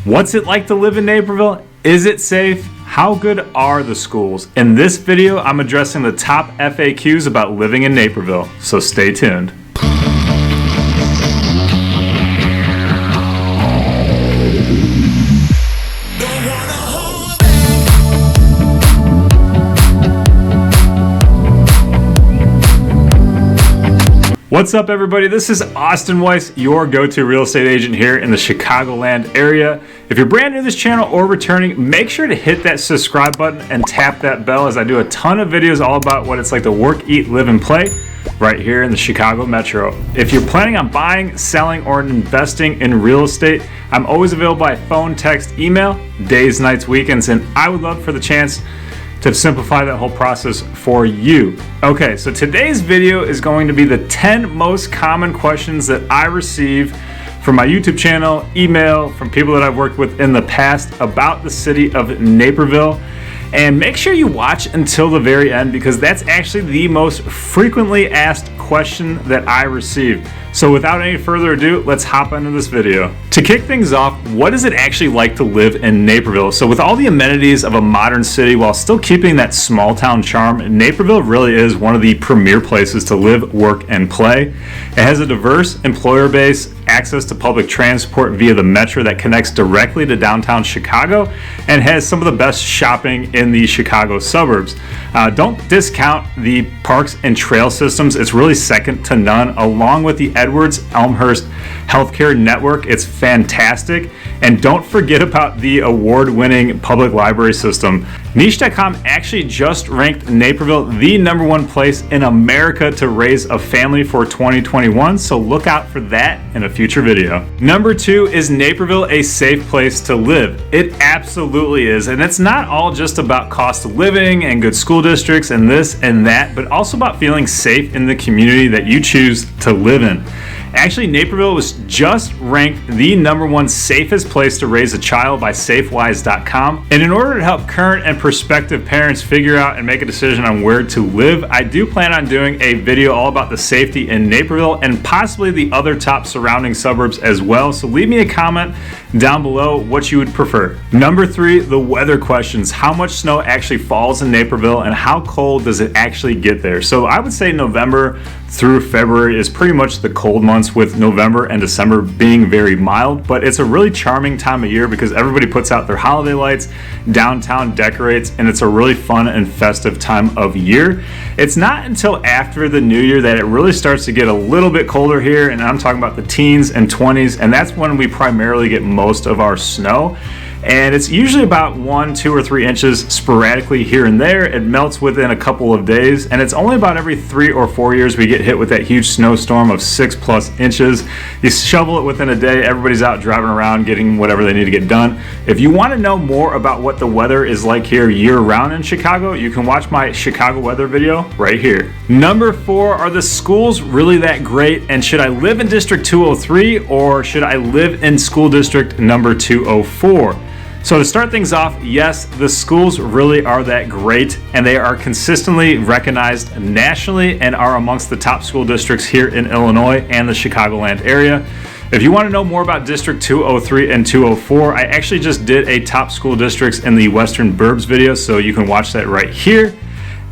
What's it like to live in Naperville? Is it safe? How good are the schools? In this video, I'm addressing the top FAQs about living in Naperville, so stay tuned. What's up, everybody? This is Austin Weiss, your go-to real estate agent here in the Chicagoland area. If you're brand new to this channel or returning, make sure to hit that subscribe button and tap that bell, as I do a ton of videos all about what it's like to work, eat, live, and play right here in the Chicago Metro. If you're planning on buying, selling, or investing in real estate, I'm always available by phone, text, email, days, nights, weekends, and I would love for the chance to simplify that whole process for you. Okay, so today's video is going to be the 10 most common questions that I receive from my YouTube channel, email, from people that I've worked with in the past about the city of Naperville. And make sure you watch until the very end, because that's actually the most frequently asked question that I receive. So without any further ado, let's hop into this video. To kick things off, what is it actually like to live in Naperville? So with all the amenities of a modern city while still keeping that small town charm, Naperville really is one of the premier places to live, work, and play. It has a diverse employer base, access to public transport via the metro that connects directly to downtown Chicago, and has some of the best shopping in the Chicago suburbs. Don't discount the parks and trail systems. It's really second to none, along with the Edwards-Elmhurst Healthcare Network. It's fantastic. And don't forget about the award-winning public library system. Niche.com actually just ranked Naperville the #1 place in America to raise a family for 2021, so look out for that in a future video. Number 2, is Naperville a safe place to live? It absolutely is, and it's not all just about cost of living and good school districts and this and that, but also about feeling safe in the community that you choose to live in. Actually, Naperville was just ranked the #1 safest place to raise a child by SafeWise.com. And in order to help current and prospective parents figure out and make a decision on where to live, I do plan on doing a video all about the safety in Naperville and possibly the other top surrounding suburbs as well. So leave me a comment down below what you would prefer. Number 3, the weather questions. How much snow actually falls in Naperville and how cold does it actually get there? So I would say November through February is pretty much the cold months, with November and December being very mild, but it's a really charming time of year because everybody puts out their holiday lights, downtown decorates, and it's a really fun and festive time of year. It's not until after the new year that it really starts to get a little bit colder here, and I'm talking about the teens and 20s, and that's when we primarily get most of our snow. And it's usually about 1, 2, or 3 inches sporadically here and there. It melts within a couple of days, and it's only about every 3 or 4 years we get hit with that huge snowstorm of 6+ inches. You shovel it within a day, everybody's out driving around getting whatever they need to get done. If you want to know more about what the weather is like here year-round in Chicago, you can watch my Chicago weather video right here. Number 4, are the schools really that great? And should I live in District 203 or should I live in school district number 204? So to start things off, yes, the schools really are that great, and they are consistently recognized nationally and are amongst the top school districts here in Illinois and the Chicagoland area. If you want to know more about District 203 and 204, I actually just did a top school districts in the Western Burbs video, so you can watch that right here.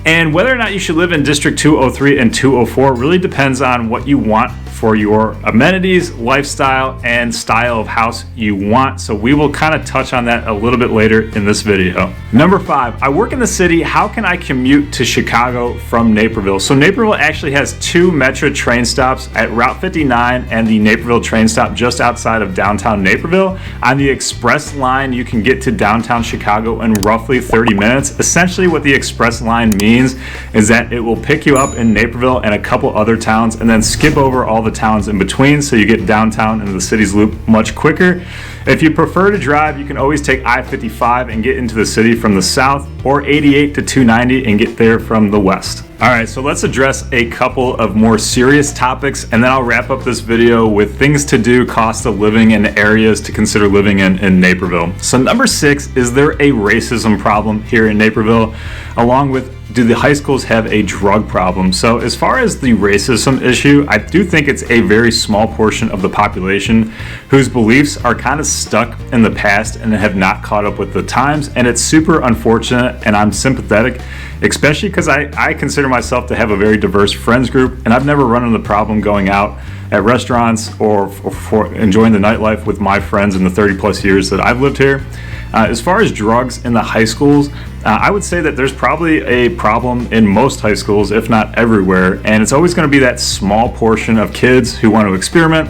And whether or not you should live in District 203 and 204 really depends on what you want for your amenities, lifestyle, and style of house you want. So we will kind of touch on that a little bit later in this video. Number 5, I work in the city. How can I commute to Chicago from Naperville? So Naperville actually has 2 Metro train stops at Route 59 and the Naperville train stop just outside of downtown Naperville. On the express line, you can get to downtown Chicago in roughly 30 minutes. Essentially what the express line means is that it will pick you up in Naperville and a couple other towns and then skip over all the towns in between, so you get downtown into the city's loop much quicker. If you prefer to drive, you can always take I-55 and get into the city from the south, or 88 to 290 and get there from the west. All right, so let's address a couple of more serious topics, and then I'll wrap up this video with things to do, cost of living, and areas to consider living in Naperville. So number 6, is there a racism problem here in Naperville, along with do the high schools have a drug problem? So as far as the racism issue, I do think it's a very small portion of the population whose beliefs are kind of stuck in the past and have not caught up with the times, and it's super unfortunate, and I'm sympathetic, especially because I consider myself to have a very diverse friends group, and I've never run into the problem going out at restaurants or for enjoying the nightlife with my friends in the 30 plus years that I've lived here. As far as drugs in the high schools, I would say that there's probably a problem in most high schools, if not everywhere, and it's always going to be that small portion of kids who want to experiment,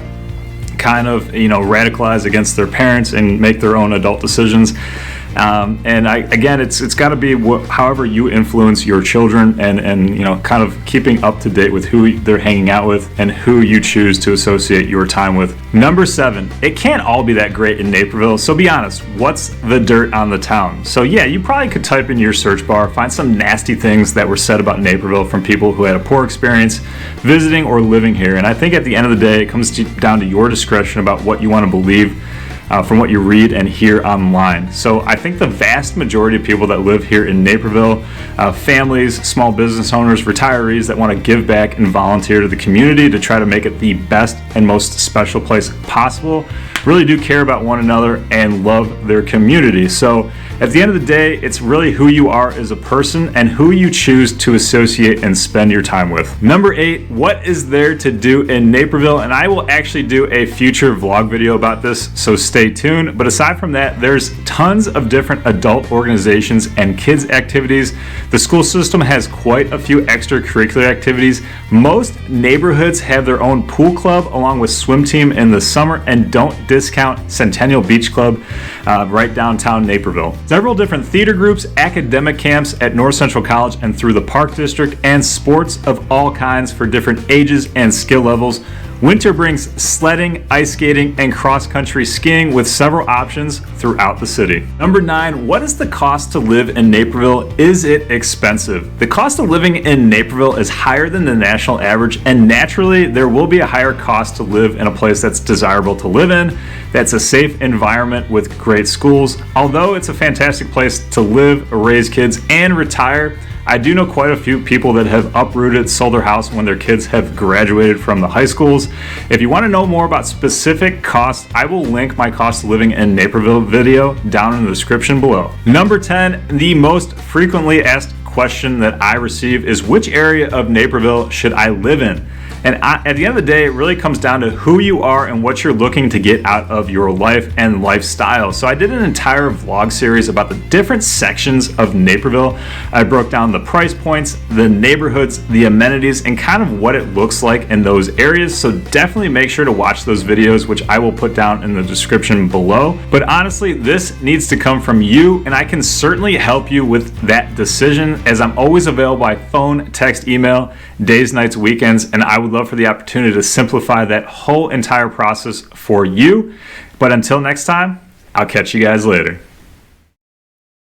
kind of, radicalize against their parents and make their own adult decisions. It's got to be however you influence your children, and kind of keeping up to date with who they're hanging out with and who you choose to associate your time with. Number 7, it can't all be that great in Naperville, so be honest, what's the dirt on the town? So yeah, you probably could type in your search bar, find some nasty things that were said about Naperville from people who had a poor experience visiting or living here, and I think at the end of the day, it comes down to your discretion about what you want to believe from what you read and hear online. So I think the vast majority of people that live here in Naperville, families, small business owners, retirees that want to give back and volunteer to the community to try to make it the best and most special place possible, really do care about one another and love their community. So at the end of the day, it's really who you are as a person and who you choose to associate and spend your time with. Number 8, what is there to do in Naperville? And I will actually do a future vlog video about this, so stay tuned. But aside from that, there's tons of different adult organizations and kids activities. The school system has quite a few extracurricular activities. Most neighborhoods have their own pool club along with swim team in the summer, and don't discount Centennial Beach Club right downtown Naperville. Several different theater groups, academic camps at North Central College and through the Park District, and sports of all kinds for different ages and skill levels. Winter brings sledding, ice skating, and cross-country skiing with several options throughout the city. Number 9, what is the cost to live in Naperville? Is it expensive? The cost of living in Naperville is higher than the national average, and naturally there will be a higher cost to live in a place that's desirable to live in, that's a safe environment with great schools. Although it's a fantastic place to live, raise kids, and retire, I do know quite a few people that have uprooted, sold their house when their kids have graduated from the high schools. If you want to know more about specific costs, I will link my cost of living in Naperville video down in the description below. Number 10, the most frequently asked question that I receive is, which area of Naperville should I live in? And at the end of the day, it really comes down to who you are and what you're looking to get out of your life and lifestyle. So I did an entire vlog series about the different sections of Naperville. I broke down the price points, the neighborhoods, the amenities, and kind of what it looks like in those areas. So definitely make sure to watch those videos, which I will put down in the description below. But honestly, this needs to come from you, and I can certainly help you with that decision, as I'm always available by phone, text, email, days, nights, weekends, and I would love for the opportunity to simplify that whole entire process for you. But until next time, I'll catch you guys later.